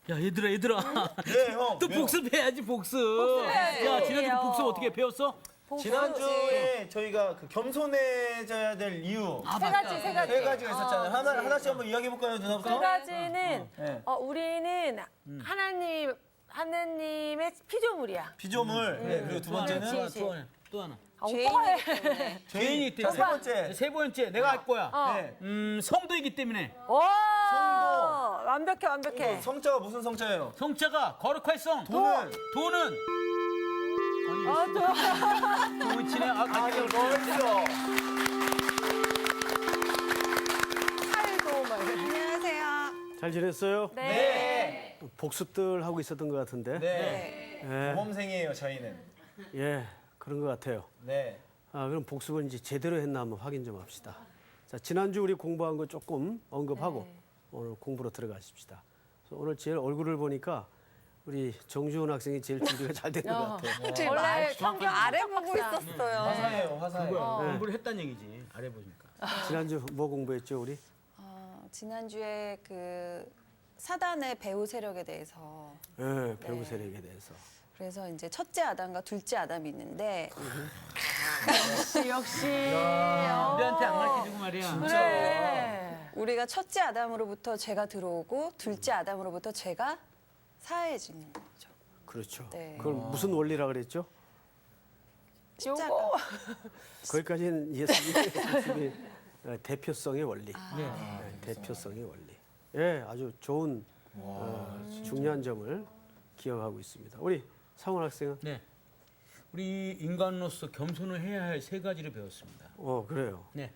야 얘들아 네, 형. 또 왜요? 복습해야지 복습. 복습해야지. 야 지난주 복습 어떻게 배웠어? 지난주에 저희가 그 겸손해져야 될 이유 아, 세 가지. 세 가지가 있었잖아요. 하나씩 한번 이야기해볼까요, 누나부터? 세 가지는 네. 우리는 하나님의 피조물이야. 피조물. 네, 그리고 두 번째는 또 하나. 죄인이기 때문에. 죄인이기 때문에. 세 번째. 세 번째 내가 할 거야. 네. 성도이기 때문에. 오, 성도. 완벽해. 성자가 무슨 성자예요? 성자가 거룩할 성. 돈은? 돈은. 돈은 치네. 아니, 멋있어. 살도 막 이렇게. 안녕하세요. 잘 지냈어요? 네. 복습들 하고 있었던 것 같은데. 네. 예, 모범생이에요, 저희는. 예, 그런 것 같아요. 네. 그럼 복습을 이제 제대로 했나 한번 확인 좀 합시다. 자, 지난주 우리 공부한 거 조금 언급하고 오늘 공부로 들어가십시다. 그래서 오늘 제일 얼굴을 보니까 우리 정주훈 학생이 제일 준비가 잘 된 것 같아요. 제 원래 말 아래 보고 있었어요. 화사해요, 화사해요. 공부를 했다는 얘기지. 아래 보니까. 지난주 뭐 공부했죠, 우리? 지난주에 그 사단의 배후 세력에 대해서 예, 배우 세력에 대해서. 그래서 이제 첫째 아담과 둘째 아담이 있는데 역시. 우리한테 안 가르쳐주고 말이야. 그래. 우리가 첫째 아담으로부터 죄가 들어오고 둘째 아담으로부터 죄가 사해지는 거죠. 그렇죠. 네. 그걸 무슨 원리라 그랬죠? 십자가. 요거. 거기까지는 예수님의 대표성의 원리. 대표성의 원리. 예, 아주 좋은 중요한 점을 기억하고 있습니다. 우리 상원 학생은? 네. 우리 인간으로서 겸손을 해야 할 세 가지를 배웠습니다. 그래요. 네.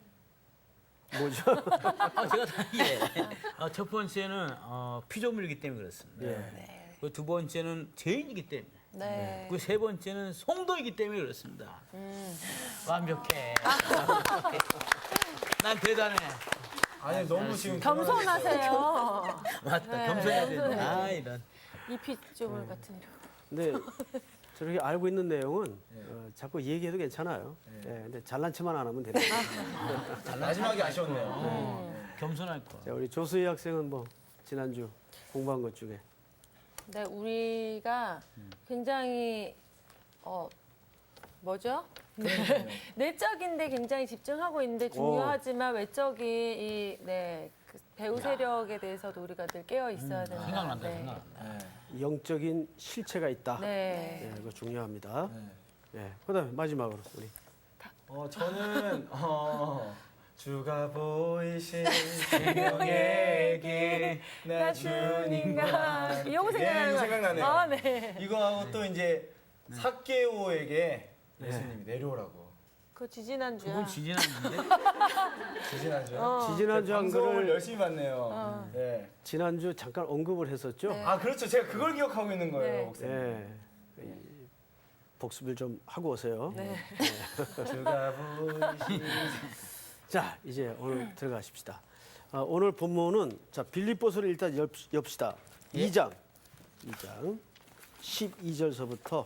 뭐죠? 제가 다 예. 첫 번째는 피조물이기 때문에 그렇습니다. 예. 그리고 두 번째는 죄인이기 때문에. 네. 그리고 세 번째는 성도이기 때문에 그렇습니다. 완벽해. 난 대단해. 아니, 너무 지금. 겸손하세요. 맞다. 겸손해야 된다. 이런. 이 피조물 같은 이런. 근데 저렇게 알고 있는 내용은 자꾸 얘기해도 괜찮아요. 예, 근데 잘난 척만 안 하면 됩니다. 마지막이 아쉬웠네요. 겸손할 거. 자, 우리 조수희 학생은 뭐 지난주 공부한 것 중에 네, 우리가 굉장히 뭐죠? 내적인데 굉장히 집중하고 있는데 중요하지만 외적인 그 배우 세력에 대해서도 우리가 늘 깨어 있어야 된다. 생각난다. 네. 생각난다. 영적인 실체가 있다. 네. 예, 그거 중요합니다. 예, 그다음에 마지막으로 우리 저는 주가 보이신 생명에게 나 주님과 이거 생각나는 거. 생각나네요. 아, 네. 이거하고 또 이제 삭개오에게 예수님이 내려오라고. 그거 지지난주야. 그건 지지난주인데. 지지난주요? 지지난주 한 방송을 거를 열심히 봤네요. 네. 지난주 잠깐 언급을 했었죠. 아, 그렇죠. 제가 그걸 기억하고 있는 거예요, 네. 목사님. 예, 이 복습을 좀 하고 오세요. 네. 주가 보이신 자, 이제 오늘 들어가십시다. 오늘 본문은 자 빌립보서를 일단 엽시다. 2장 12절서부터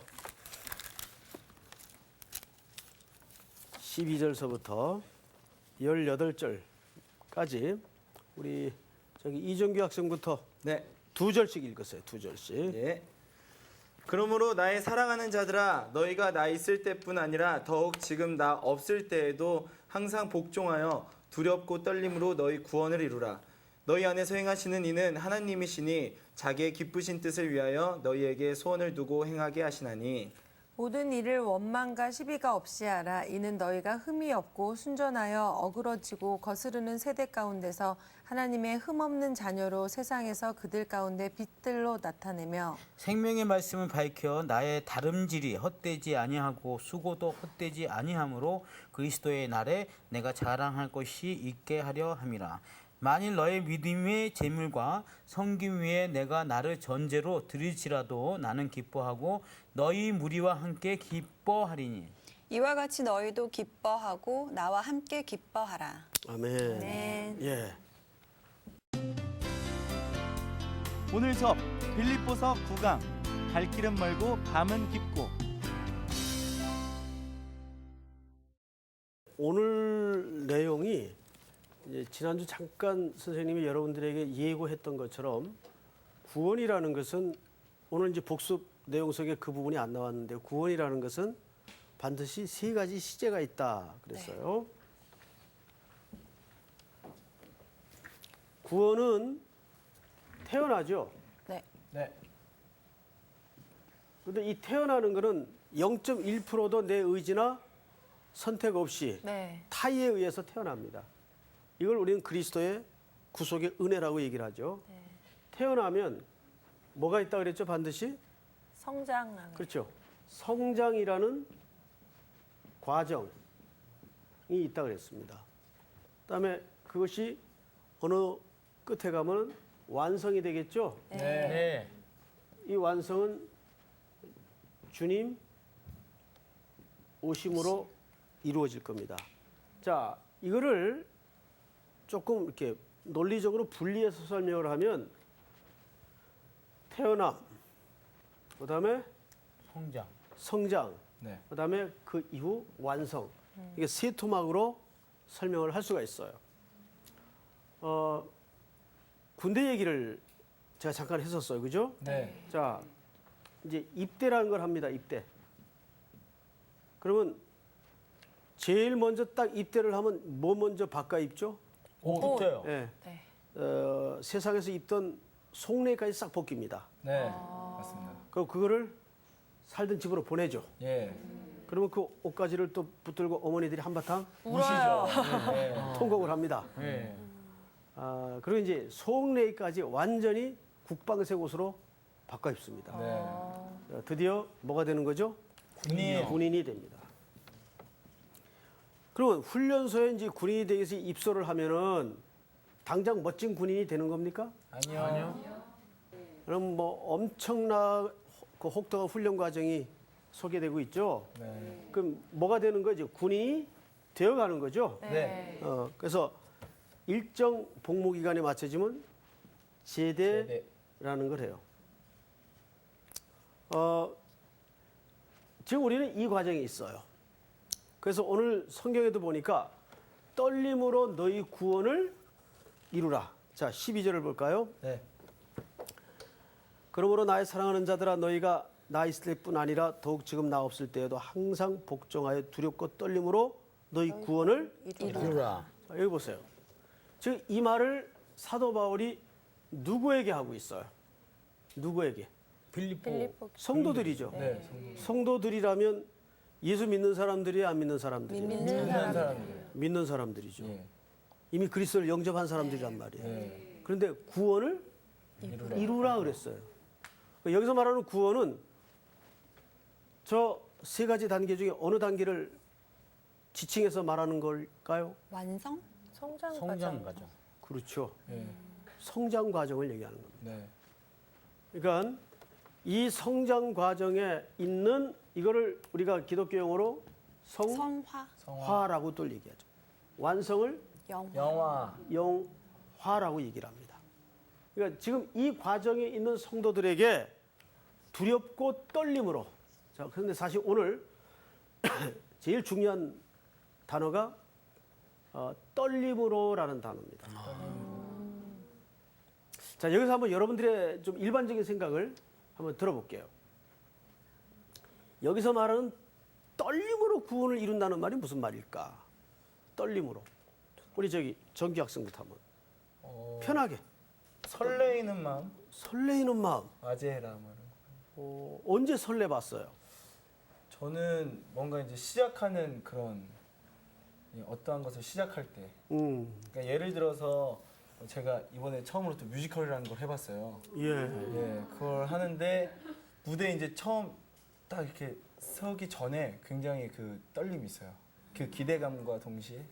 18절까지 우리 저기 이정규 학생부터 네. 2절씩 읽었어요. 2절씩. 예. 그러므로 나의 사랑하는 자들아 너희가 나 있을 때뿐 아니라 더욱 지금 나 없을 때에도 항상 복종하여 두렵고 떨림으로 너희 구원을 이루라. 너희 안에서 행하시는 이는 하나님이시니 자기의 기쁘신 뜻을 위하여 너희에게 소원을 두고 행하게 하시나니 모든 일을 원망과 시비가 없이 하라. 이는 너희가 흠이 없고 순전하여 어그러지고 거스르는 세대 가운데서 하나님의 흠없는 자녀로 세상에서 그들 가운데 빛들로 나타내며 생명의 말씀을 밝혀 나의 다름질이 헛되지 아니하고 수고도 헛되지 아니하므로 그리스도의 날에 내가 자랑할 것이 있게 하려 함이라. 만일 너의 믿음의 재물과 섬김 위에 내가 나를 전제로 드릴지라도 나는 기뻐하고 너희 무리와 함께 기뻐하리니. 이와 같이 너희도 기뻐하고 나와 함께 기뻐하라. 아멘. 네. 예. 오늘 수업 빌립보서 9강 갈 길은 멀고 밤은 깊고. 오늘 내용이 이제 지난주 잠깐 선생님이 여러분들에게 예고했던 것처럼 구원이라는 것은 오늘 이제 복습 내용 속에 그 부분이 안 나왔는데 구원이라는 것은 반드시 세 가지 시제가 있다 그랬어요. 구원은 태어나죠. 네. 네. 근데 이 태어나는 거는 0.1%도 내 의지나 선택 없이 네. 타의에 의해서 태어납니다. 이걸 우리는 그리스도의 구속의 은혜라고 얘기를 하죠. 태어나면 뭐가 있다 그랬죠? 반드시? 성장하는. 그렇죠. 성장이라는 과정이 있다 그랬습니다. 그다음에 그것이 어느 끝에 가면 완성이 되겠죠. 네. 이 완성은 주님 오심으로 이루어질 겁니다. 자, 이거를 조금 이렇게 논리적으로 분리해서 설명을 하면 태어남, 그다음에 성장. 성장, 네. 그다음에 그 이후 완성. 이게 세 토막으로 설명을 할 수가 있어요. 군대 얘기를 제가 잠깐 했었어요, 그죠? 네. 자, 이제 입대라는 걸 합니다. 입대. 그러면 제일 먼저 딱 입대를 하면 뭐 먼저 바꿔 입죠? 옷 붙어요. 예. 네. 세상에서 입던 속내까지 싹 벗깁니다. 네. 맞습니다. 그리고 그거를 살던 집으로 보내죠. 예. 그러면 그 옷가지를 또 붙들고 어머니들이 한바탕 울어요. 네. 통곡을 합니다. 네. 그리고 이제 속내까지 완전히 국방색 옷으로 바꿔 입습니다. 네. 드디어 뭐가 되는 거죠? 군인이요. 군인이 됩니다. 그러면 훈련소에 이제 군인이 되기 위해서 입소를 하면은 당장 멋진 군인이 되는 겁니까? 아니요. 그럼 뭐 엄청나 그 혹독한 훈련 과정이 소개되고 있죠. 네. 그럼 뭐가 되는 거죠? 군인이 되어가는 거죠. 네. 그래서 일정 복무 기간에 맞춰지면 제대라는 걸 해요. 지금 우리는 이 과정이 있어요. 그래서 오늘 성경에도 보니까 떨림으로 너희 구원을 이루라. 자, 12절을 볼까요? 네. 그러므로 나의 사랑하는 자들아 너희가 나 있을 때뿐 아니라 더욱 지금 나 없을 때에도 항상 복종하여 두렵고 떨림으로 너희 구원을 이루라. 자, 여기 보세요. 지금 이 말을 사도 바울이 누구에게 하고 있어요? 누구에게? 빌립보. 성도들이죠. 네. 성도들이라면 예수 믿는 사람들이 안 믿는 사람들이에요. 믿는 사람. 믿는 사람들이죠. 예. 이미 그리스도를 영접한 사람들이란 말이에요. 네. 그런데 구원을 이루라 그랬어요. 여기서 말하는 구원은 저 세 가지 단계 중에 어느 단계를 지칭해서 말하는 걸까요? 완성? 성장 성장 과정. 과정. 그렇죠. 예. 성장 과정을 얘기하는 겁니다. 네. 그러니까 이 성장 과정에 있는 이거를 우리가 기독교 용어로 성화? 성화라고 또 얘기하죠. 완성을 영화? 영화. 영화라고 얘기를 합니다. 그러니까 지금 이 과정에 있는 성도들에게 두렵고 떨림으로. 자, 그런데 사실 오늘 제일 중요한 단어가 떨림으로라는 단어입니다. 자, 여기서 한번 여러분들의 좀 일반적인 생각을 한번 들어볼게요. 여기서 말하는 떨림으로 구원을 이룬다는 말이 무슨 말일까? 떨림으로. 우리 저기 정규 학생부터 한번 편하게 설레이는 마음. 설레이는 마음. 아제라 말은. 언제 설레봤어요? 저는 뭔가 이제 시작하는 그런 어떠한 것을 시작할 때. 그러니까 예를 들어서 제가 이번에 처음으로 또 뮤지컬이라는 걸 해봤어요. 예. 예, 그걸 하는데 무대에 이제 처음 딱 이렇게 서기 전에 굉장히 그 떨림이 있어요. 그 기대감과 동시에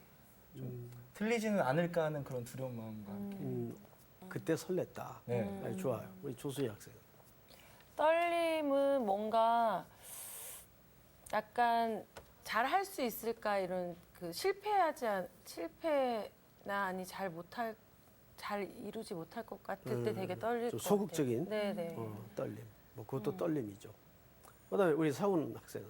좀 틀리지는 않을까 하는 그런 두려운 마음과 함께. 그때 설렜다. 네. 아니, 좋아요. 우리 조수희 학생. 떨림은 뭔가 약간 잘 할 수 있을까 이런 그 실패나 아니 잘 이루지 못할 것 같을 때 되게 떨릴 좀 것 소극적인 같아요. 네네. 떨림. 뭐 그것도 떨림이죠. 그다음에 우리 사훈 학생은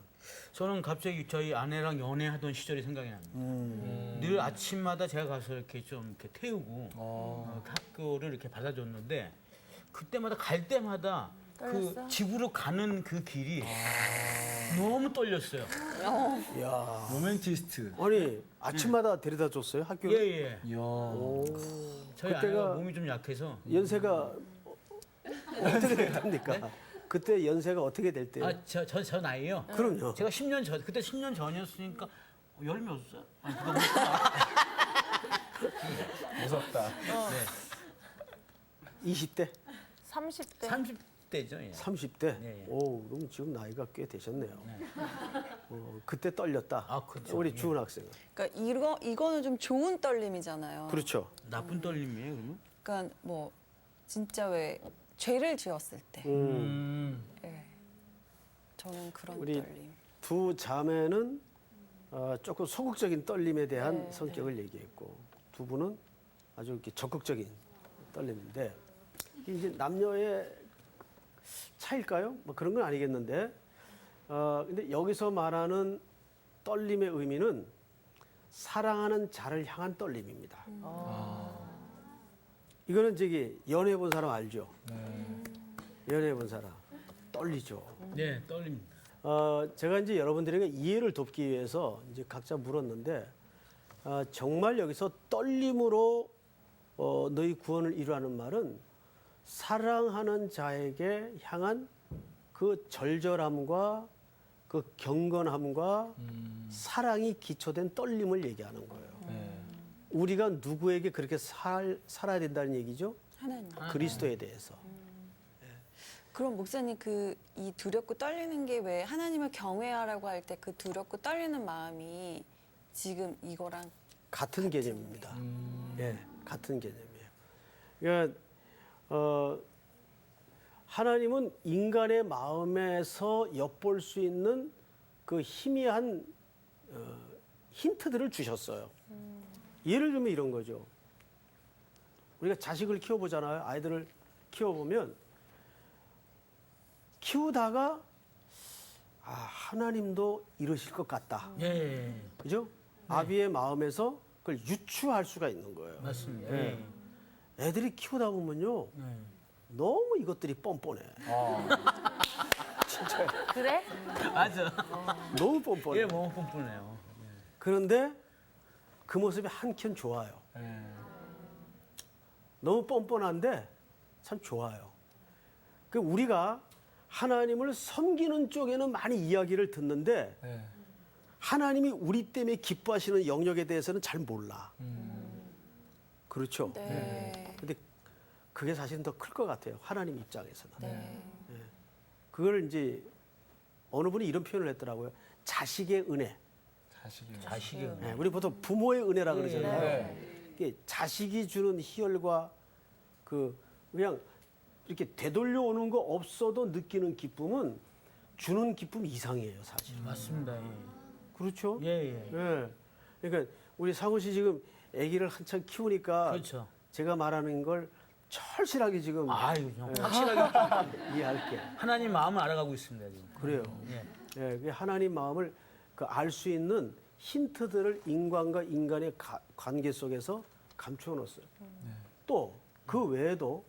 저는 갑자기 저희 아내랑 연애하던 시절이 생각이 납니다. 늘 아침마다 제가 가서 이렇게 좀 이렇게 태우고 학교를 이렇게 받아줬는데 그때마다 갈 때마다 떨렸어? 그 집으로 가는 그 길이 너무 떨렸어요. 야, 로맨티스트. 아니 아침마다 데려다 줬어요 학교? 예예. 이야. 저희 그때가- 아내가 몸이 좀 약해서. 연세가 어떻게 됩니까? 그때 연세가 어떻게 될 때요? 저 나이요? 그럼요. 제가 10년 전, 그때 10년 전이었으니까 열 몇 살? 아니, 그거 무섭다. 20대, 30대. 30대죠. 예. 30대. 예, 예. 오, 그럼 지금 나이가 꽤 되셨네요. 그때 떨렸다. 아, 그렇죠. 우리 예. 주은 학생은. 그러니까 이거는 좀 좋은 떨림이잖아요. 그렇죠. 나쁜 떨림이에요, 그러면? 그러니까 뭐 진짜 왜 죄를 지었을 때. 예. 저는 그런 우리 떨림. 두 자매는 조금 소극적인 떨림에 대한 네, 성격을 얘기했고 두 분은 아주 이렇게 적극적인 떨림인데 이게 이제 남녀의 차일까요? 뭐 그런 건 아니겠는데 근데 여기서 말하는 떨림의 의미는 사랑하는 자를 향한 떨림입니다. 이거는 저기 연애해 본 사람 알죠? 연애해 본 사람 떨리죠. 네, 떨립니다. 제가 이제 여러분들에게 이해를 돕기 위해서 이제 각자 물었는데 정말 여기서 떨림으로 너희 구원을 이루라는 말은 사랑하는 자에게 향한 그 절절함과 그 경건함과 사랑이 기초된 떨림을 얘기하는 거예요. 우리가 누구에게 그렇게 살아야 된다는 얘기죠? 하나님. 그리스도에 대해서. 그럼 목사님 이 두렵고 떨리는 게 왜 하나님을 경외하라고 할 때 그 두렵고 떨리는 마음이 지금 이거랑 같은 개념입니다. 예, 같은 개념이에요. 그러니까 하나님은 인간의 마음에서 엿볼 수 있는 그 희미한 힌트들을 주셨어요. 예를 들면 이런 거죠. 우리가 자식을 키워보잖아요. 아이들을 키워보면 키우다가 하나님도 이러실 것 같다. 예, 그죠? 아비의 마음에서 그걸 유추할 수가 있는 거예요. 맞습니다. 예. 애들이 키우다 보면요. 예. 너무 이것들이 뻔뻔해. 진짜 그래? 맞아. 너무 뻔뻔해. 예, 뭐 뻔뻔해요. 그런데 그 모습이 한켠 좋아요. 너무 뻔뻔한데 참 좋아요. 그 우리가 하나님을 섬기는 쪽에는 많이 이야기를 듣는데 하나님이 우리 때문에 기뻐하시는 영역에 대해서는 잘 몰라. 그렇죠? 네. 근데 그게 사실은 더 클 것 같아요. 하나님 입장에서는. 네. 그걸 이제 어느 분이 이런 표현을 했더라고요. 자식의 은혜. 자식이. 네, 우리 보통 부모의 은혜라 그러잖아요. 이게 자식이 주는 희열과 그 그냥 이렇게 되돌려 오는 거 없어도 느끼는 기쁨은 주는 기쁨 이상이에요, 사실. 맞습니다. 그렇죠? 예, 예. 예. 그러니까 우리 상우 씨 지금 아기를 한참 키우니까 그렇죠. 제가 말하는 걸 철실하게 지금 아유, 확실하게 이해할게. 하나님 마음을 알아가고 있습니다, 지금. 그래요. 예. 예, 그 하나님 마음을 알 수 있는 힌트들을 인간과 인간의 관계 속에서 감추어 놓았어요. 또 그 외에도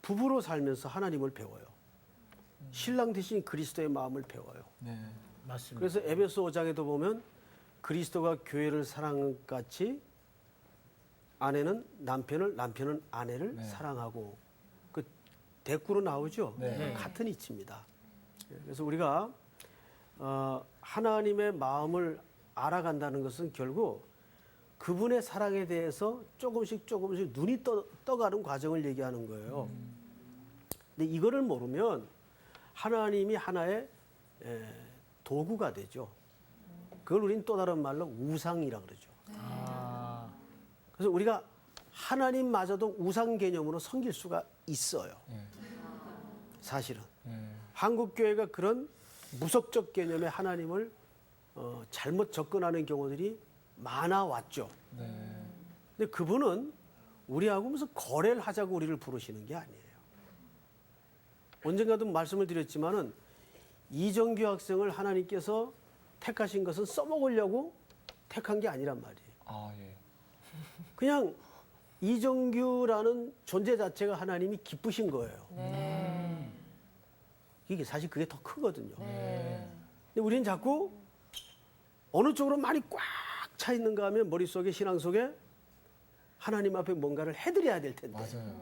부부로 살면서 하나님을 배워요. 신랑 대신 그리스도의 마음을 배워요. 맞습니다. 그래서 에베소 5장에도 보면 그리스도가 교회를 사랑한 같이 아내는 남편을, 남편은 아내를 사랑하고 그 대꾸로 나오죠. 같은 이치입니다. 그래서 우리가 하나님의 마음을 알아간다는 것은 결국 그분의 사랑에 대해서 조금씩 눈이 떠가는 과정을 얘기하는 거예요. 근데 이거를 모르면 하나님이 하나의 도구가 되죠. 그걸 우리는 또 다른 말로 우상이라 그러죠. 그래서 우리가 하나님마저도 우상 개념으로 섬길 수가 있어요. 사실은. 한국 교회가 그런 무속적 개념의 하나님을 잘못 접근하는 경우들이 많아왔죠. 근데 그분은 우리하고 무슨 거래를 하자고 우리를 부르시는 게 아니에요. 언젠가도 말씀을 드렸지만은 이정규 학생을 하나님께서 택하신 것은 써먹으려고 택한 게 아니란 말이에요. 그냥 이정규라는 존재 자체가 하나님이 기쁘신 거예요. 네. 이게 사실 그게 더 크거든요. 네. 근데 우리는 자꾸 어느 쪽으로 많이 꽉 차 있는가 하면 머릿속에 신앙 속에 하나님 앞에 뭔가를 해드려야 될 텐데 맞아요.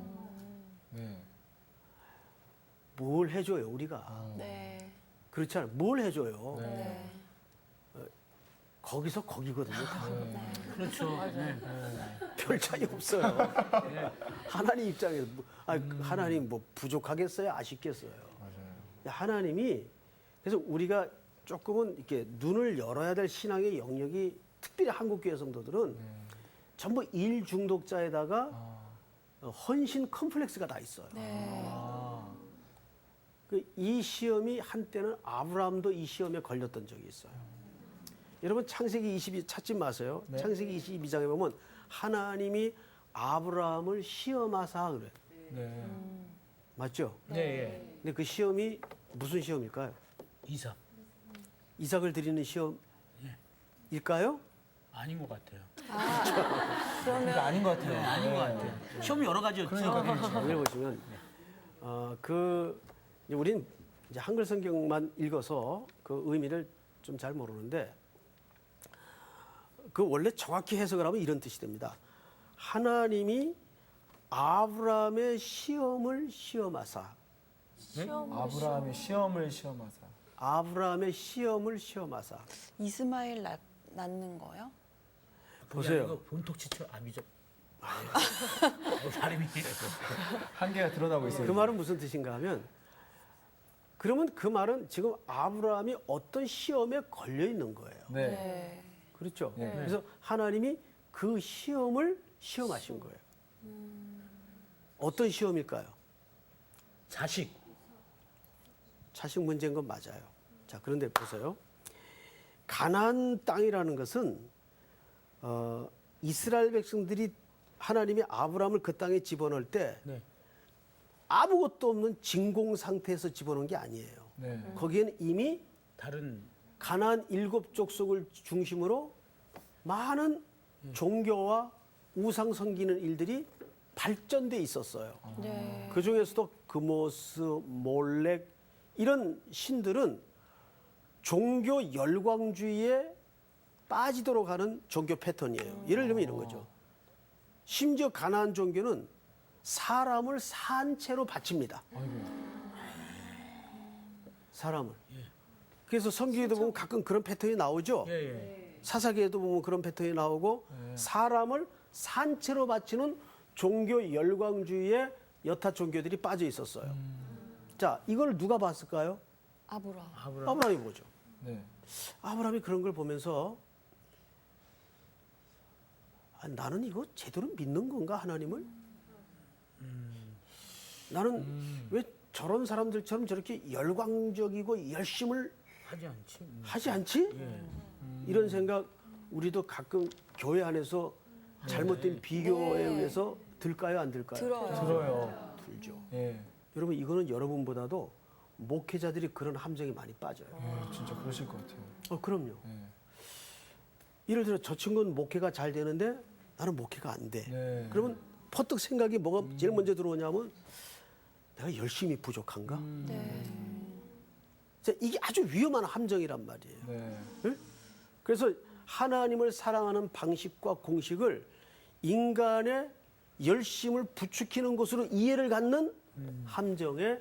네. 뭘 해줘요 우리가. 네. 그렇지 않아요. 뭘 해줘요. 네. 거기서 거기거든요. 다. 그렇죠. 네. 별 차이 없어요. 하나님 입장에서 하나님 뭐 부족하겠어요? 아쉽겠어요? 하나님이 그래서 우리가 조금은 이렇게 눈을 열어야 될 신앙의 영역이 특별히 한국교회 성도들은 전부 일 중독자에다가 헌신 컴플렉스가 다 있어요. 네. 이 시험이 한때는 아브라함도 이 시험에 걸렸던 적이 있어요. 여러분 창세기 22 찾지 마세요. 창세기 22장에 보면 하나님이 아브라함을 시험하사 그래. 네. 맞죠? 네. 예. 근데 그 시험이 무슨 시험일까요? 이삭. 이삭을 드리는 시험일까요? 아닌 것 같아요. 그러니까 아닌 것 같아요. 네, 아닌 것 같아요. 시험이 여러 가지였죠. 여기 보시면 이제 우리는 이제 한글 성경만 읽어서 그 의미를 좀 잘 모르는데 그 원래 정확히 해석을 하면 이런 뜻이 됩니다. 하나님이 아브라함의 시험을 시험하사. 아브라함의 시험을 시험하사. 아브라함의 시험을 시험하사. 이스마엘 낳는 거요? 보세요. 이거 본톡 치초 아니죠. 발음이. 한계가 드러나고 있어요. 그 말은 무슨 뜻인가 하면 그러면 그 말은 지금 아브라함이 어떤 시험에 걸려 있는 거예요. 네. 네. 그렇죠. 네. 그래서 하나님이 그 시험을 시험하신 거예요. 어떤 시험일까요? 자식. 자식 문제인 건 맞아요. 자, 그런데 보세요. 가나안 땅이라는 것은 이스라엘 백성들이 하나님이 아브라함을 그 땅에 집어넣을 때 네. 아무것도 없는 진공 상태에서 집어넣은 게 아니에요. 네. 거기에는 이미 다른 가나안 7족속을 중심으로 많은 종교와 우상 섬기는 일들이 발전돼 있었어요. 네. 그 중에서도 그모스, 몰렉 이런 신들은 종교 열광주의에 빠지도록 하는 종교 패턴이에요. 예를 들면 이런 거죠. 심지어 가나안 종교는 사람을 산채로 바칩니다. 사람을. 그래서 성경에도 보면 가끔 그런 패턴이 나오죠. 예, 예. 사사기에도 보면 그런 패턴이 나오고 사람을 산채로 바치는 종교 열광주의에 여타 종교들이 빠져 있었어요. 자, 이걸 누가 봤을까요? 아브라함. 아브라함이 보죠. 네. 아브라함이 그런 걸 보면서 나는 이거 제대로 믿는 건가 하나님을? 나는 왜 저런 사람들처럼 저렇게 열광적이고 열심을 하지 않지. 하지 않지? 이런 생각 우리도 가끔 교회 안에서 잘못된 비교에 의해서 들까요, 안 들까요? 들어요. 들어요. 들죠. 예. 여러분 이거는 여러분보다도 목회자들이 그런 함정에 많이 빠져요. 진짜 그러실 것 같아요. 그럼요. 네. 예를 들어 저 친구는 목회가 잘 되는데 나는 목회가 안 돼. 네. 그러면 퍼뜩 생각이 뭐가 제일 먼저 들어오냐면 내가 열심히 부족한가? 네. 자, 이게 아주 위험한 함정이란 말이에요. 네. 그래서 하나님을 사랑하는 방식과 공식을 인간의 열심을 부추기는 것으로 이해를 갖는 함정에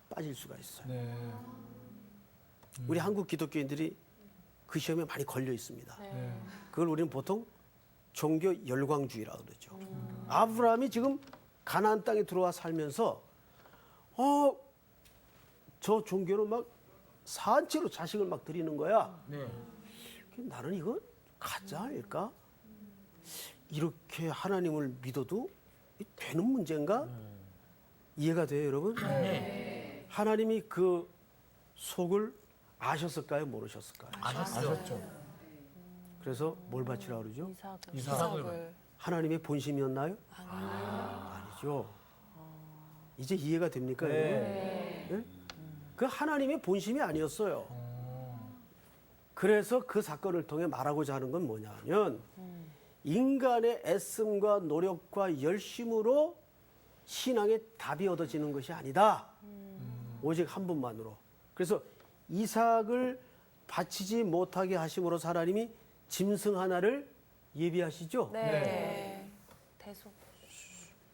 빠질 수가 있어요. 네. 우리 한국 기독교인들이 그 시험에 많이 걸려 있습니다. 네. 그걸 우리는 보통 종교 열광주의라고 그러죠. 아브라함이 지금 가나안 땅에 들어와 살면서 저 종교는 막 산채로 자식을 막 드리는 거야. 네. 나는 이거 가짜 아닐까? 이렇게 하나님을 믿어도 되는 문제인가? 이해가 돼요, 여러분? 네. 하나님이 그 속을 아셨을까요, 모르셨을까요? 아셨죠? 그래서 뭘 바치라고 그러죠? 이삭을. 하나님의 본심이었나요? 아니죠. 이제 이해가 됩니까, 여러분? 네? 그 하나님의 본심이 아니었어요. 그래서 그 사건을 통해 말하고자 하는 건 뭐냐면 인간의 애씀과 노력과 열심으로 신앙의 답이 얻어지는 것이 아니다. 오직 한 분만으로. 그래서 이삭을 바치지 못하게 하심으로 하나님이 짐승 하나를 예비하시죠. 네. 대속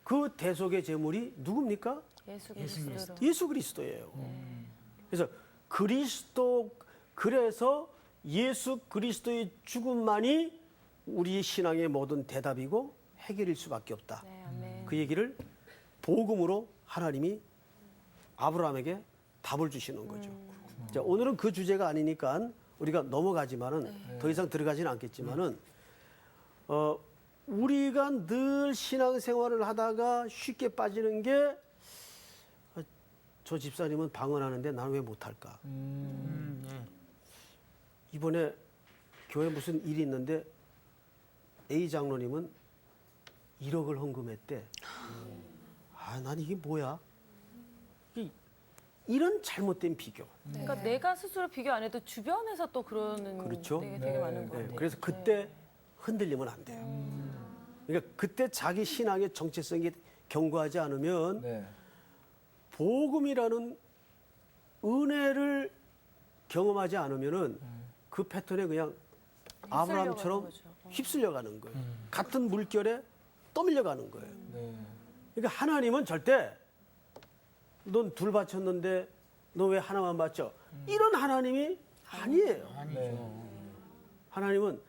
그 대속의 제물이 누굽니까? 예수 그리스도로. 예수 그리스도예요. 그래서 그래서 예수 그리스도의 죽음만이 우리 신앙의 모든 대답이고 해결일 수밖에 없다. 네, 아멘. 그 얘기를 복음으로 하나님이 아브라함에게 답을 주시는 거죠. 자, 오늘은 그 주제가 아니니까 우리가 넘어가지만은 더 이상 들어가지는 않겠지만은 우리가 늘 신앙생활을 하다가 쉽게 빠지는 게 저 집사님은 방언하는데 나는 왜 못할까? 이번에 교회 무슨 일이 있는데 A 장로님은 1억을 헌금했대. 아, 난 이게 뭐야? 이런 잘못된 비교. 그러니까 내가 스스로 비교 안 해도 주변에서 또 그러는 그렇죠. 게 되게 많은 것 같아요. 그래서 그때 흔들리면 안 돼요. 그러니까 그때 자기 신앙의 정체성이 견고하지 않으면 네. 복음이라는 은혜를 경험하지 않으면은 그 패턴에 그냥 아브라함처럼 거죠. 휩쓸려 가는 거예요. 같은 물결에 떠밀려 가는 거예요. 네. 그러니까 하나님은 절대 넌 둘 바쳤는데 너 왜 하나만 바쳐? 이런 하나님이 아니에요. 아니죠. 하나님은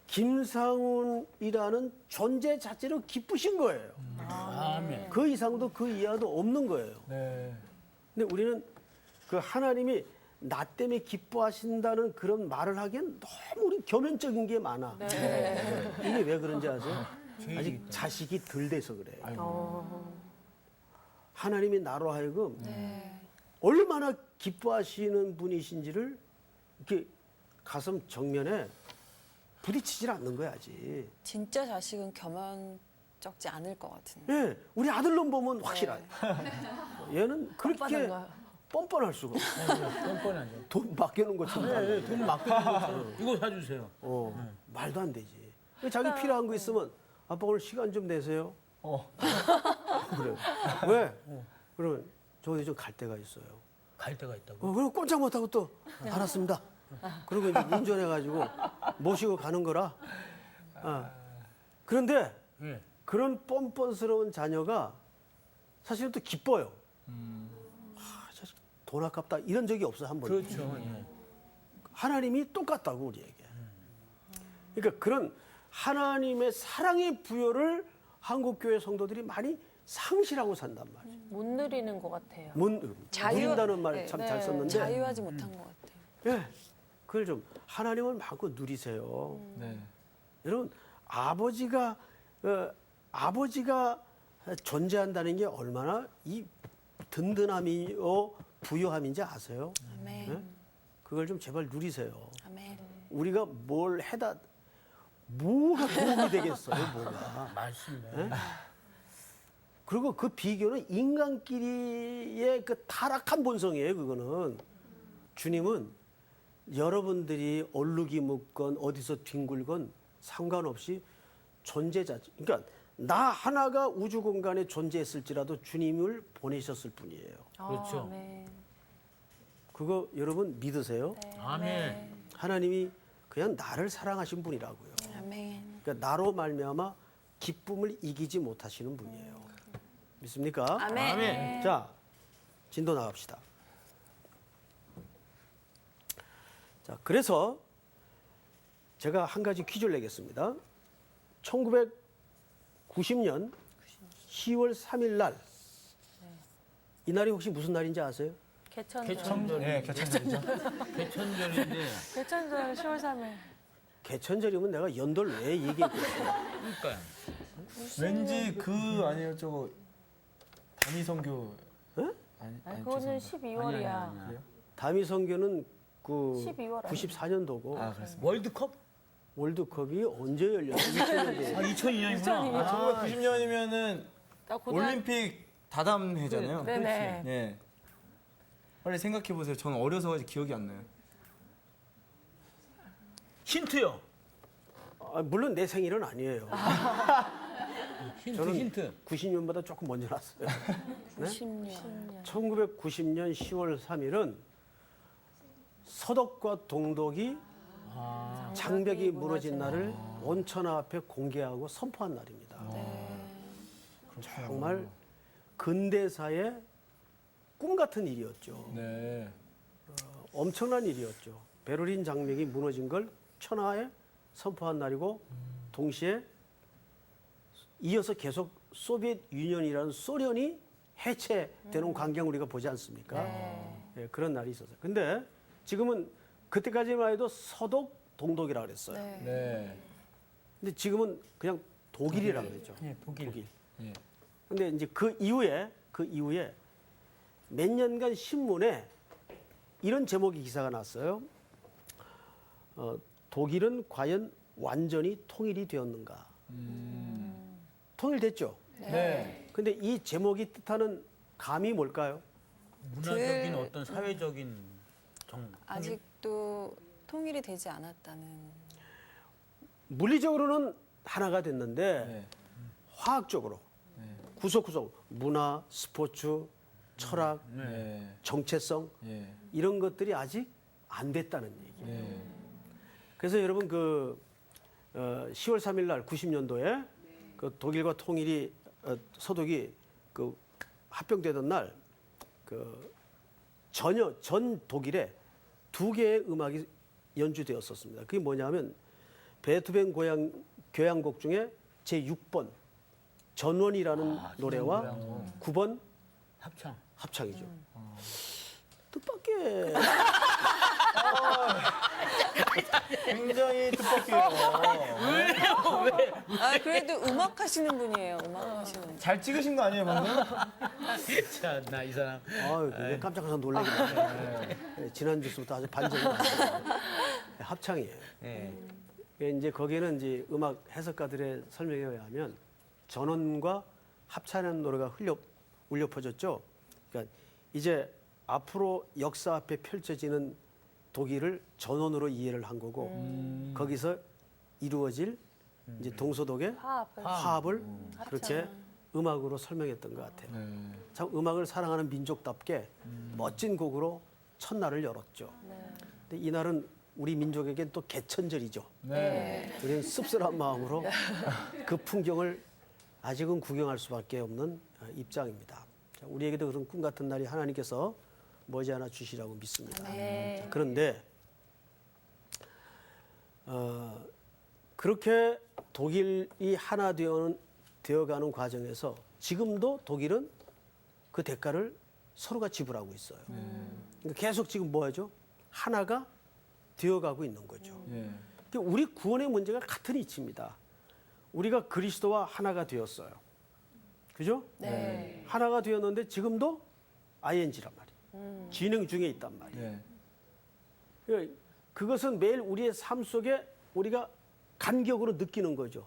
김상훈이라는 존재 자체로 기쁘신 거예요. 아멘. 그 이상도 그 이하도 없는 거예요. 네. 근데 우리는 그 하나님이 나 때문에 기뻐하신다는 그런 말을 하기엔 너무 우리 겸연적인 게 많아. 이게 왜 그런지 아세요? 아직 자식이 덜 돼서 그래요. 하나님이 나로 하여금 얼마나 기뻐하시는 분이신지를 이렇게 가슴 정면에 부딪히질 않는 거야 아직. 진짜 자식은 겸연쩍지 않을 것 같은데. 예, 우리 아들놈 보면 확실하요. 얘는 그렇게 뻔뻔한가요? 뻔뻔할 수가 없어. 뻔뻔하죠. 돈 맡겨놓은 것처럼. 네, 돈 맡기는 것처럼 이거 사주세요. 말도 안 되지. 자기 필요한 거 있으면 아빠 오늘 시간 좀 내세요. 그래. 왜? 그러면 저 어디 좀 갈 데가 있어요. 갈 데가 있다고. 그럼 꼼짝 못하고 또 알았습니다. 그리고 이제 운전해가지고 모시고 가는 거라. 그런데 예. 그런 뻔뻔스러운 자녀가 사실은 또 기뻐요. 자식 돈 아깝다 이런 적이 없어 한 번도. 그렇죠. 예. 하나님이 똑같다고 우리에게. 그러니까 그런 하나님의 사랑의 부여를 한국교회 성도들이 많이 상실하고 산단 말이죠. 못 누리는 것 같아요. 누린다는 말 참 잘 네. 썼는데. 자유하지 못한 것 같아요. 예, 그걸 좀 하나님을 마음껏 누리세요. 네. 여러분 아버지가 존재한다는 게 얼마나 이 든든함이요 부요함인지 아세요? 아멘. 예? 그걸 좀 제발 누리세요. 아멘. 우리가 뭘 해다 뭐가 도움이 되겠어요, 뭐가. 맞습니다. 예? 그리고 그 비교는 인간끼리의 그 타락한 본성이에요, 그거는. 주님은 여러분들이 얼룩이 묻건 어디서 뒹굴건 상관없이 존재 자체. 그러니까 나 하나가 우주 공간에 존재했을지라도 주님을 보내셨을 뿐이에요. 그렇죠. 아멘. 그거 여러분 믿으세요? 아멘. 하나님이 그냥 나를 사랑하신 분이라고요. 아멘. 그러니까 나로 말미암아 기쁨을 이기지 못하시는 분이에요. 믿습니까? 아멘. 아멘. 자, 진도 나갑시다. 자, 그래서 제가 한 가지 퀴즈를 내겠습니다. 1990년 10월 3일 날, 이 날이 혹시 무슨 날인지 아세요? 개천절. 개천절. 네, 개천절이죠. 개천절인데 개천절 10월 3일. 개천절이면 내가 연도를 왜 얘기했겠어요? 그러니까요. 왠지 그 아니에요, 저거 다미성교. 아니, 그거는 12월이야. 그래요? 다미성교는 그 12월 아니에요? 94년도고 아, 그렇습니다. 월드컵? 월드컵이 언제 열렸어요? 2000년대. 아, 2002년이구나. 1990년이면은 나 고등학교 올림픽 다담회잖아요. 네네. 네. 빨리 생각해 보세요. 저는 어려서 기억이 안 나요. 힌트요. 물론 내 생일은 아니에요. 힌트. 90년보다 조금 먼저 났어요. 90년. 1990년 10월 3일은 서독과 동독이 장벽이 무너진 날을 온천하 앞에 공개하고 선포한 날입니다. 정말 근대사의 꿈 같은 일이었죠. 네. 엄청난 일이었죠. 베를린 장벽이 무너진 걸 천하에 선포한 날이고 동시에 이어서 계속 소비에트 유니언이라는 소련이 해체되는 광경을 우리가 보지 않습니까? 예, 그런 날이 있었어요. 근데 지금은 그때까지만 해도 서독, 동독이라고 그랬어요. 네. 네. 근데 지금은 그냥 독일이라고 그러죠. 네, 독일. 예. 근데 이제 그 이후에 몇 년간 신문에 이런 제목의 기사가 났어요. 독일은 과연 완전히 통일이 되었는가? 통일됐죠. 네. 근데 이 제목이 뜻하는 감이 뭘까요? 문화적인 어떤 사회적인 통일? 아직도 통일이 되지 않았다는. 물리적으로는 하나가 됐는데 네. 화학적으로 네. 구석구석 문화, 스포츠, 철학, 네. 정체성 예. 이런 것들이 아직 안 됐다는 얘기예요. 네. 그래서 여러분 10월 3일 날 90년도에 그 독일과 통일이 서독이 그 합병되던 날 전 독일에 2개의 음악이 연주되었었습니다. 그게 뭐냐면 베토벤 교향곡 중에 제6번 전원이라는 노래와 9번 합창이죠. 뜻밖의 굉장히 뜻밖이에요. 아, 그래도 음악 하시는 분이에요. 음악 하시는 분. 잘 찍으신 거 아니에요, 방금? 자, 나 이 사람. 아유, 깜짝깜짝 놀라긴 하네. 지난 주부터 아주 반전이 나요. 합창이에요. 네. 이제 거기에는 이제 음악 해석가들의 설명에 의하면 전원과 합창하는 노래가 울려 퍼졌죠. 그러니까 이제 앞으로 역사 앞에 펼쳐지는 독일을 전원으로 이해를 한 거고 거기서 이루어질 이제 동서독의 화합을 그렇게 음악으로 설명했던 것 같아요. 참 음악을 사랑하는 민족답게 멋진 곡으로 첫날을 열었죠. 근데 이날은 우리 민족에겐 또 개천절이죠. 네. 우리는 씁쓸한 마음으로 그 풍경을 아직은 구경할 수밖에 없는 입장입니다. 자, 우리에게도 그런 꿈 같은 날이 하나님께서 머지않아 주시라고 믿습니다. 네. 자, 그런데 그렇게 독일이 하나 되어가는 과정에서 지금도 독일은 그 대가를 서로가 지불하고 있어요. 그러니까 계속 지금 뭐 하죠? 하나가 되어가고 있는 거죠. 예. 그러니까 우리 구원의 문제가 같은 이치입니다. 우리가 그리스도와 하나가 되었어요. 그죠? 네. 하나가 되었는데 지금도 ing란 말이에요. 진행 중에 있단 말이에요. 예. 그러니까 그것은 매일 우리의 삶 속에 우리가 간격으로 느끼는 거죠.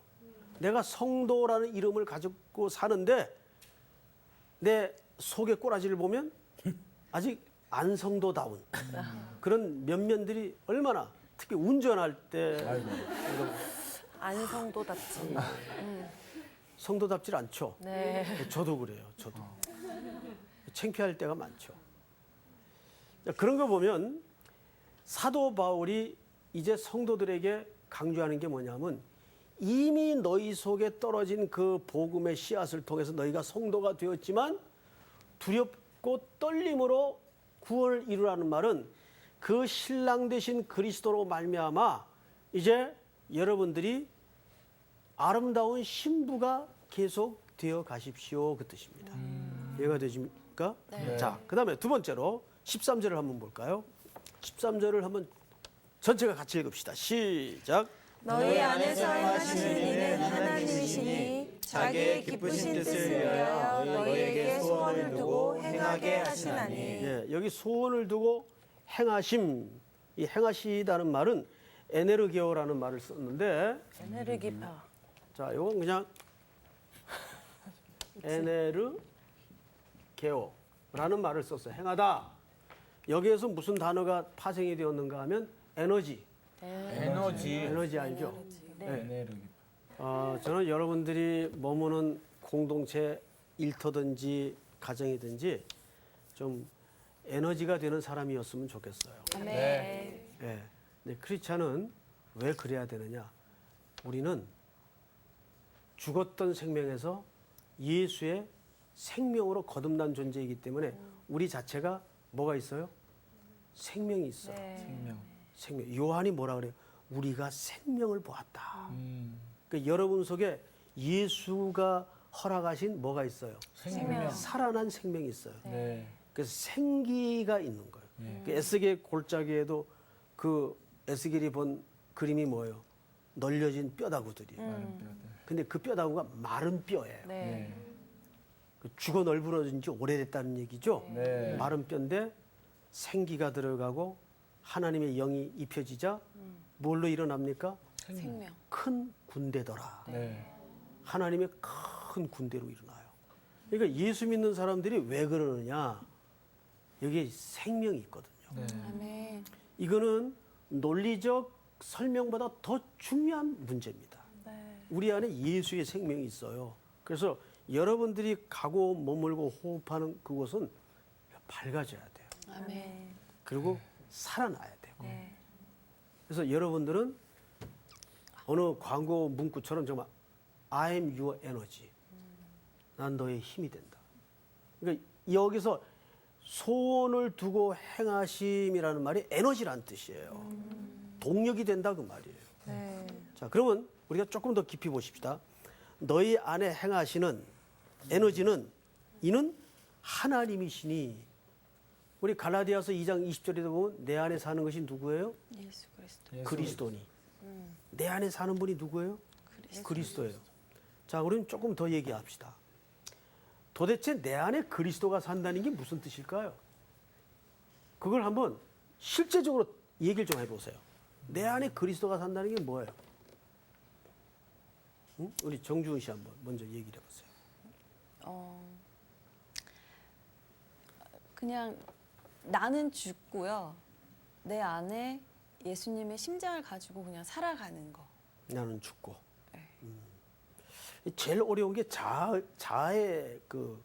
내가 성도라는 이름을 가지고 사는데 내 속의 꼬라지를 보면 아직 안 성도다운 그런 면면들이 얼마나 특히 운전할 때 안성도답지. 성도답질 않죠. 네. 저도 그래요. 저도 창피할 때가 많죠. 그런 거 보면 사도 바울이 이제 성도들에게 강조하는 게 뭐냐면 이미 너희 속에 떨어진 그 복음의 씨앗을 통해서 너희가 성도가 되었지만 두렵고 떨림으로 구원을 이루라는 말은 그 신랑 되신 그리스도로 말미암아 이제 여러분들이 아름다운 신부가 계속 되어 가십시오 그 뜻입니다. 이해가 되십니까? 네. 자, 그다음에 두 번째로 13절을 한번 볼까요? 13절을 한번 전체가 같이 읽읍시다. 시작. 너희 안에서 행하시는 이는 하나님이시니 자기의 기쁘신 뜻을 위하여 너희에게 소원을 두고 행하게 하시나니. 예, 여기 소원을 두고 행하심, 이 행하시다는 말은 에네르게오라는 말을 썼는데 에네르기파. 자, 이건 그냥 에네르게오라는 말을 썼어요. 행하다. 여기에서 무슨 단어가 파생이 되었는가 하면 에너지. 에너지. 에너지 알죠? 에네르기. 저는 여러분들이 머무는 공동체, 일터든지 가정이든지 좀 에너지가 되는 사람이었으면 좋겠어요. 네. 예. 근데 크리스찬은 왜 그래야 되느냐? 우리는 죽었던 생명에서 예수의 생명으로 거듭난 존재이기 때문에 우리 자체가 뭐가 있어요? 생명이 있어. 네. 생명. 요한이 뭐라 그래요? 우리가 생명을 보았다. 음. 그러니까 여러분 속에 예수가 허락하신 뭐가 있어요? 생명. 살아난 생명이 있어요. 네. 그래서 생기가 있는 거예요. 네. 그 에스겔 골짜기에도 그 에스겔이 본 그림이 뭐예요? 널려진 뼈다구들이에요. 마른 뼈들. 근데 그 뼈다구가 마른 뼈예요. 네. 그 죽어 널브러진 지 오래됐다는 얘기죠. 네. 마른 뼈인데 생기가 들어가고 하나님의 영이 입혀지자 뭘로 일어납니까? 생명. 큰 군대더라. 네. 하나님의 큰 군대로 일어나요. 그러니까 예수 믿는 사람들이 왜 그러느냐? 여기에 생명이 있거든요. 네. 아멘. 이거는 논리적 설명보다 더 중요한 문제입니다. 네. 우리 안에 예수의 생명이 있어요. 그래서 여러분들이 가고 머물고 호흡하는 그곳은 밝아져야 돼요. 아멘. 그리고 살아나야 돼요. 네. 그래서 여러분들은 어느 광고 문구처럼 정말 I am your energy. 난 너의 힘이 된다. 그러니까 여기서 소원을 두고 행하심이라는 말이 에너지란 뜻이에요. 동력이 된다 그 말이에요. 네. 자, 그러면 우리가 조금 더 깊이 보십시다. 너희 안에 행하시는 에너지는 이는 하나님이시니 우리 갈라디아서 2장 20절에도 보면 내 안에 사는 것이 누구예요? 예수 그리스도. 그리스도니. 내 안에 사는 분이 누구예요? 그리스도예요. 자, 우리는 조금 더 얘기합시다. 도대체 내 안에 그리스도가 산다는 게 무슨 뜻일까요? 그걸 한번 실제적으로 얘기를 좀 해보세요. 내 안에 그리스도가 산다는 게 뭐예요? 응? 우리 정주은 씨 한번 먼저 얘기를 해보세요. 그냥 나는 죽고요. 내 안에 예수님의 심장을 가지고 그냥 살아가는 거. 나는 죽고. 제일 어려운 게 자아의 그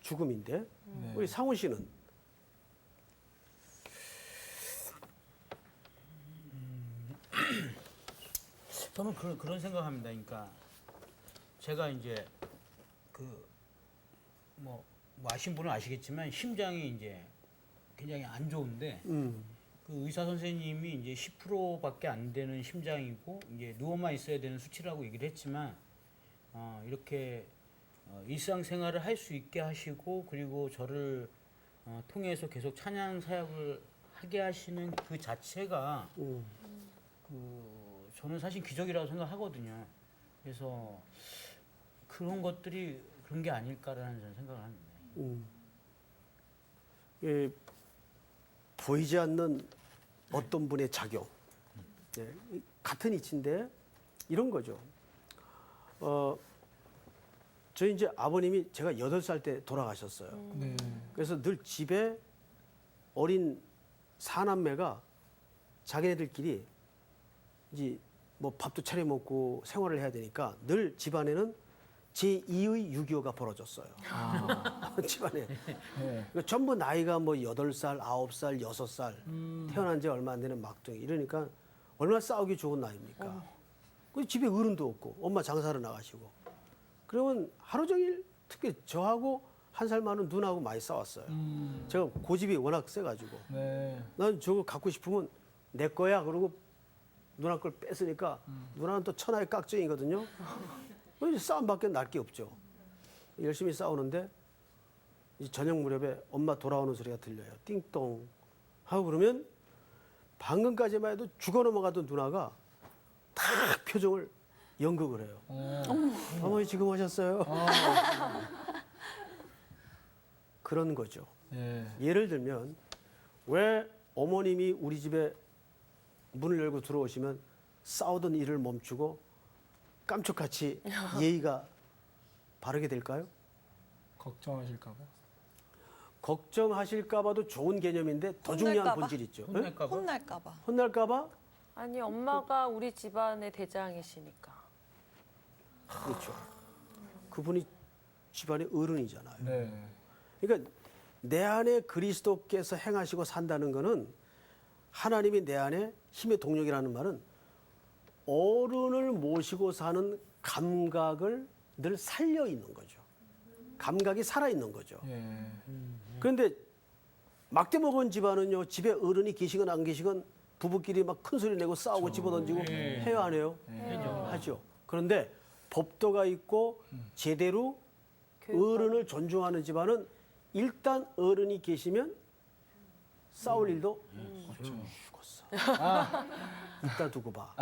죽음인데 네. 우리 상훈 씨는 저는 그런 생각합니다. 그러니까 제가 이제 뭐 아신 분은 아시겠지만 심장이 이제 굉장히 안 좋은데 그 의사 선생님이 이제 10%밖에 안 되는 심장이고 이제 누워만 있어야 되는 수치라고 얘기를 했지만 이렇게 일상생활을 할 수 있게 하시고 그리고 저를 통해서 계속 찬양 사역을 하게 하시는 그 자체가 저는 사실 기적이라고 생각하거든요. 그래서 그런 것들이 그런 게 아닐까라는 저는 생각을 합니다. 예, 보이지 않는 어떤 분의 작용. 네, 같은 이치인데 이런 거죠. 저희 이제 아버님이 제가 8살 때 돌아가셨어요. 네. 그래서 늘 집에 어린 사남매가 자기네들끼리 이제 뭐 밥도 차려 먹고 생활을 해야 되니까 늘 집안에는 제2의 6.25가 벌어졌어요. 집안에. 네. 전부 나이가 뭐 8살, 9살, 6살 태어난 지 얼마 안 되는 막둥이 이러니까 얼마나 싸우기 좋은 나이입니까? 그 집에 어른도 없고 엄마 장사를 나가시고 그러면 하루 종일 특히 저하고 1살 많은 누나하고 많이 싸웠어요. 제가 고집이 워낙 세가지고 네. 난 저거 갖고 싶으면 내 거야 그러고 누나 걸 뺐으니까 누나는 또 천하의 깍쟁이거든요. 싸움밖에 날 게 없죠. 열심히 싸우는데 이제 저녁 무렵에 엄마 돌아오는 소리가 들려요. 띵동 하고 그러면 방금까지만 해도 죽어 넘어가던 누나가 다 표정을 연극을 해요. 어머니 지금 오셨어요. 그런 거죠. 네. 예를 들면 왜 어머님이 우리 집에 문을 열고 들어오시면 싸우던 일을 멈추고 깜짝같이 예의가 바르게 될까요? 걱정하실까 봐. 걱정하실까 봐도 좋은 개념인데 더 중요한 혼날까 봐? 본질이 있죠. 네? 혼날까 봐. 혼날까 봐. 혼날까 봐 아니 엄마가 우리 집안의 대장이시니까. 그렇죠. 그분이 집안의 어른이잖아요. 네. 그러니까 내 안에 그리스도께서 행하시고 산다는 거는 하나님이 내 안에 힘의 동력이라는 말은 어른을 모시고 사는 감각을 늘 살려 있는 거죠. 감각이 살아 있는 거죠. 예. 그런데 막대 먹은 집안은요, 집에 어른이 계시건 안 계시건 부부끼리 막 큰 소리 내고 싸우고 집어던지고 해요, 안 해요? 하죠. 그런데 법도가 있고 제대로 어른을 존중하는 집안은 일단 어른이 계시면 싸울 일도 죽었어. 이따 두고 봐.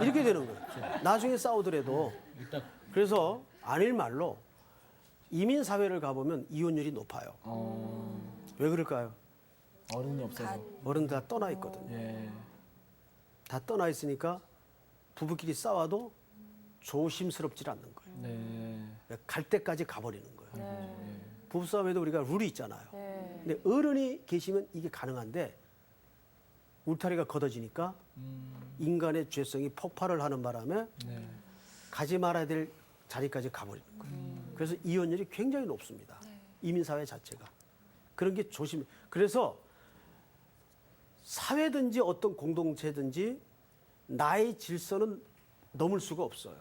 이렇게 되는 거예요. 나중에 싸우더라도. 그래서 아닐 말로 이민 사회를 가보면 이혼율이 높아요. 왜 그럴까요? 어른이 없어서. 어른들 다 떠나 있거든요. 예. 다 떠나 있으니까 부부끼리 싸워도 조심스럽지 않는 거예요. 네. 갈 때까지 가버리는 거예요. 네. 부부싸움에도 우리가 룰이 있잖아요. 네. 근데 어른이 계시면 이게 가능한데 울타리가 걷어지니까 인간의 죄성이 폭발을 하는 바람에 네. 가지 말아야 될 자리까지 가버리는 거예요. 그래서 이혼율이 굉장히 높습니다. 이민사회 자체가. 그런 게 조심. 그래서 사회든지 어떤 공동체든지 나의 질서는 넘을 수가 없어요.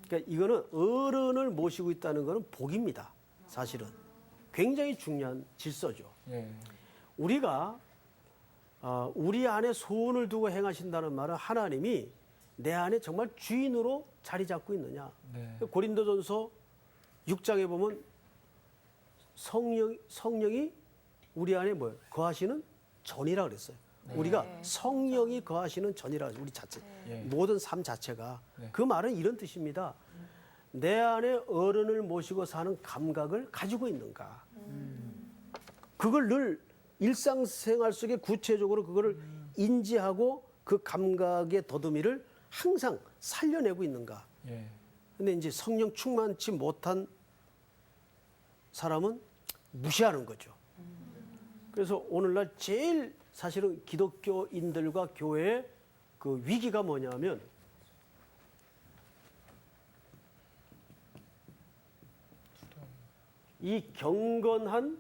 그러니까 이거는 어른을 모시고 있다는 거는 복입니다. 사실은. 굉장히 중요한 질서죠. 예. 우리가 우리 안에 소원을 두고 행하신다는 말은 하나님이 내 안에 정말 주인으로 자리 잡고 있느냐. 네. 고린도전서 6장에 보면 성령이 우리 안에 뭐예요? 거하시는 전이라 그랬어요. 우리가 성령이 거하시는 전이라 그랬어요. 우리 자체 예. 모든 삶 자체가 네. 그 말은 이런 뜻입니다. 내 안에 어른을 모시고 사는 감각을 가지고 있는가? 그걸 늘 일상생활 속에 구체적으로 그거를 인지하고 그 감각의 더듬이를 항상 살려내고 있는가? 예. 근데 이제 성령 충만치 못한 사람은 무시하는 거죠. 그래서 오늘날 제일 사실은 기독교인들과 교회의 그 위기가 뭐냐면 이 경건한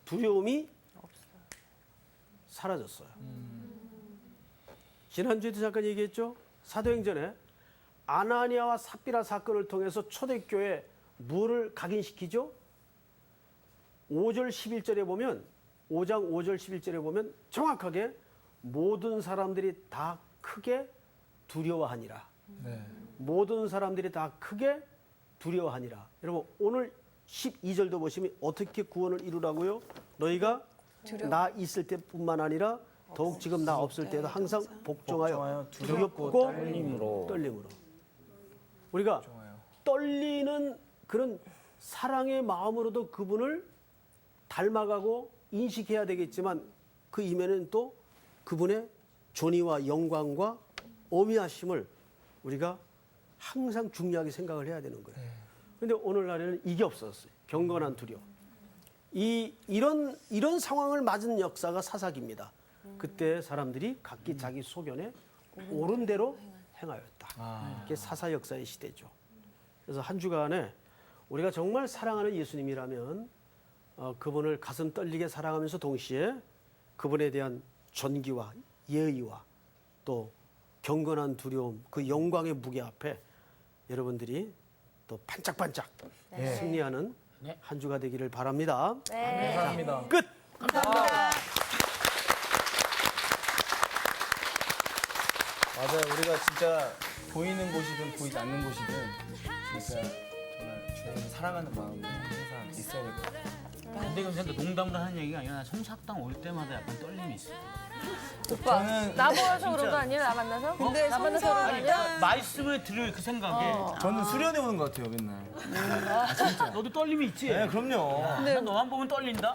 두려움이 사라졌어요. 지난주에도 잠깐 얘기했죠. 사도행전에 아나니아와 삽비라 사건을 통해서 초대교회 뭐를 각인시키죠? 5절 11절에 보면 5장 5절 11절에 보면 정확하게 모든 사람들이 다 크게 두려워하니라. 네. 모든 사람들이 다 크게 두려워하니라. 여러분 오늘 12절도 보시면 어떻게 구원을 이루라고요? 너희가 나 있을 때뿐만 아니라 더욱 지금 나 없을 때도 항상 복종하여 두렵고 떨림으로. 우리가 떨리는 그런 사랑의 마음으로도 그분을 닮아가고 인식해야 되겠지만 그 이면에는 또 그분의 존귀와 영광과 어미하심을 우리가 항상 중요하게 생각을 해야 되는 거예요. 그런데 오늘날에는 이게 없었어요. 경건한 두려움. 이런 상황을 맞은 역사가 사사기입니다. 그때 사람들이 각기 자기 소견에 옳은 대로 행하였다. 이게 사사 역사의 시대죠. 그래서 한 주간에 우리가 정말 사랑하는 예수님이라면 그분을 가슴 떨리게 사랑하면서 동시에 그분에 대한 존귀와 예의와 또 경건한 두려움, 그 영광의 무게 앞에 여러분들이 또 반짝반짝 승리하는 한 주가 되기를 바랍니다. 네. 감사합니다. 끝! 맞아요. 우리가 진짜 보이는 곳이든 보이지 않는 곳이든 진짜 정말 주님을 사랑하는 마음이 항상 있어야 될 것 같아요. 근데 근데 농담으로 하는 얘기가 아니라 솜사탕 올 때마다 약간 떨림이 있어요. 오빠 나 보여서 그런 거 아니야? 나 만나서? 근데 나 만나서 그런 거 아니, 아니야? 말씀을 들을 그 생각에 저는 수련해 오는 것 같아요, 맨날. 너도 떨림이 있지? 네, 그럼요. 난 너만 보면 떨린다.